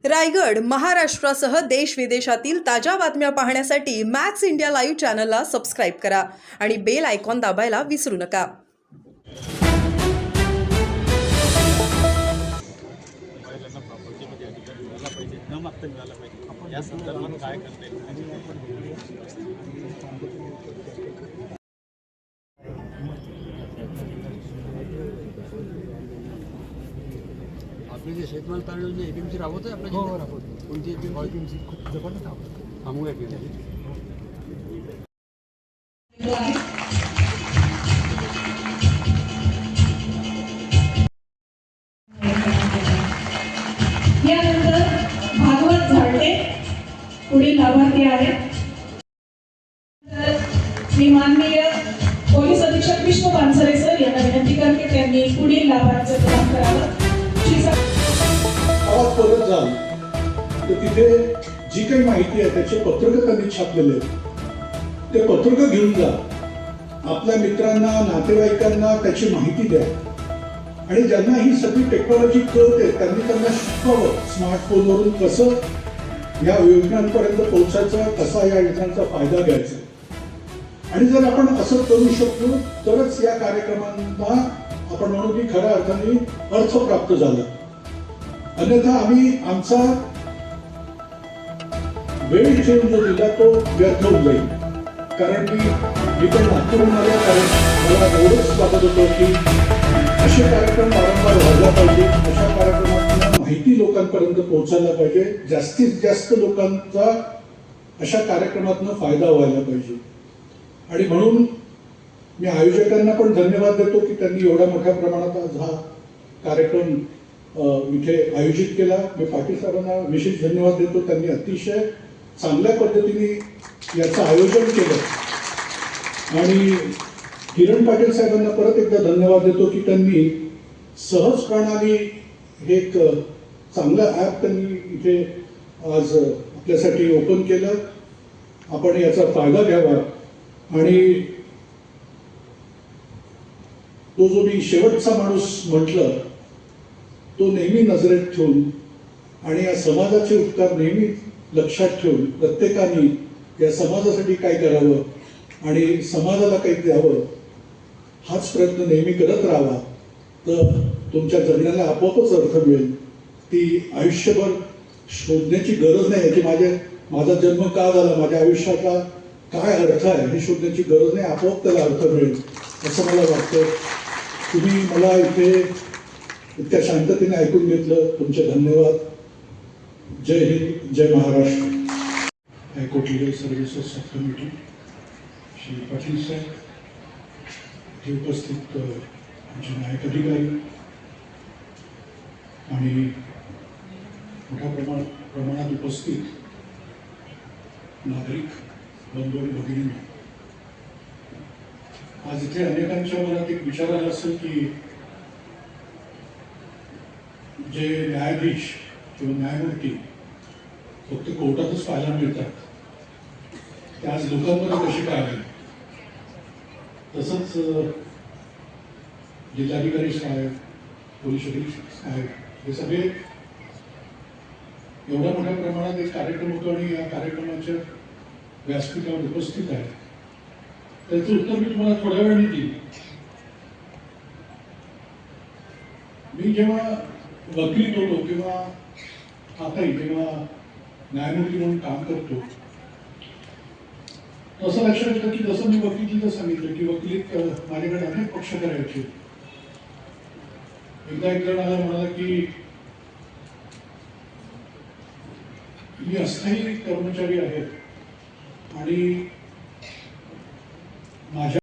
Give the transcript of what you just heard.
रायगड, महाराष्ट्रासह देश विदेशातील ताज्या बातम्या पाहण्यासाठी मॅक्स इंडिया लाईव्ह चॅनलला सबस्क्राईब करा आणि बेल आयकॉन दाबायला विसरू नका. महिलांना प्रॉपर्टीमध्ये अधिकार मिळाला पाहिजे, न मागता मिळाला पाहिजे. आपण या संदर्भात काय करता येईल? आपले जे शेतमाल तारण योजना एपीएमसी राबवत आहे आपल्या राबवतो. कोणती एपीएमसी खूप जबरदस्त थांबू एपीएमसी. यानंतर भागवत झाडे पुढील लाभार्थी आहेत. मी माननीय पोलीस अधीक्षक विष्णू पानसरे सर यांना विनंती करते त्यांनी पुढील लाभार्थीचं प्रदान करावं. आवाज परत जाल तर तिथे जी काही माहिती आहे त्याचे पत्रक त्यांनी छापलेले ते पत्रक घेऊन जा. आपल्या मित्रांना, नातेवाईकांना त्याची माहिती द्या आणि ज्यांना ही सगळी टेक्नॉलॉजी कळते त्यांनी त्यांना शिकवावं. स्मार्टफोनवरून कसं या योजनांपर्यंत पोहोचायचं, कसा या योजनांचा फायदा घ्यायचा. आणि जर आपण असं करू शकलो तरच या कार्यक्रमांना आपण म्हणू की खऱ्या अर्थाने अर्थ प्राप्त झाला. अन्यथा आम्ही आमचा वेळ ठेवून जो दिला तो व्यर्थ होऊन जाईल. कारण मी पण नागपूरहून आलो, कारण मला एवढंच वाटत होतं की असे कार्यक्रम वारंवार व्हायला पाहिजे, अशा कार्यक्रमांना माहिती लोकांपर्यंत पोहोचायला पाहिजे, जास्तीत जास्त लोकांचा अशा कार्यक्रमातून फायदा व्हायला पाहिजे. आणि म्हणून मी आयोजकांना पण धन्यवाद देतो की त्यांनी एवढ्या मोठ्या प्रमाणात आज हा कार्यक्रम इथे आयोजित केला. मी पाटील साहेबांना विशेष धन्यवाद देतो. त्यांनी अतिशय चांगल्या पद्धतीने याचं आयोजन केलं. आणि किरण पाटील साहेबांना परत एकदा धन्यवाद देतो की त्यांनी सहजपणाने एक चांगलं ॲप त्यांनी इथे आज आपल्यासाठी ओपन केलं. आपण याचा फायदा घ्यावा. आणि तो जो मी शेवटचा माणूस म्हटलं तो नेहमी नजरेत ठेवून आणि या समाजाचे उपकार नेहमी लक्षात ठेवून प्रत्येकाने या समाजासाठी काय करावं आणि समाजाला काही द्यावं हाच प्रयत्न नेहमी करत राहावा. तर तुमच्या जगण्याला आपोआपच अर्थ मिळेल. ती आयुष्यभर शोधण्याची गरज नाही की माझा जन्म का झाला, माझ्या आयुष्याचा काय अर्थ आहे हे शोधण्याची गरज नाही. आपोआप त्याला अर्थ मिळेल असं मला वाटतं. तुम्ही मला इथे इतक्या शांततेने ऐकून घेतलं, तुमचे धन्यवाद. जय हिंद, जय महाराष्ट्र. हायकोर्ट लिगल सर्व्हिसेस सब कमिटी, श्री पाटील साहेब, इथे उपस्थित आमचे न्यायिक अधिकारी आणि मोठ्या प्रमाणात उपस्थित नागरिक बंधू आणि भगिनींनो, आज इथे अनेकांच्या मनात एक विचार आला असेल की जे न्यायाधीश किंवा न्यायमूर्ती फक्त कोर्टातच पाहायला मिळतात ते आज लोकांमध्ये कसे काय आले. तसंच जिल्हाधिकारी साहेब, पोलीस अधीक्षक साहेब हे सगळे एवढ्या मोठ्या प्रमाणात एक कार्यक्रम होतो आणि या कार्यक्रमाच्या व्यासपीठावर उपस्थित आहे. त्याचं उत्तर मी तुम्हाला थोड्या वेळाने देईन. मी जेव्हा वकील होतो किंवा आताही जेव्हा न्यायमूर्ती म्हणून काम करतो तसं लक्षात येतं की जसं मी वकिलीचं सांगितलं की वकिलीत माझ्याकडे अनेक पक्ष करायचे. एकदा एक जण आला म्हणाला की मी अस्थायी कर्मचारी आहेत आणि माझ्या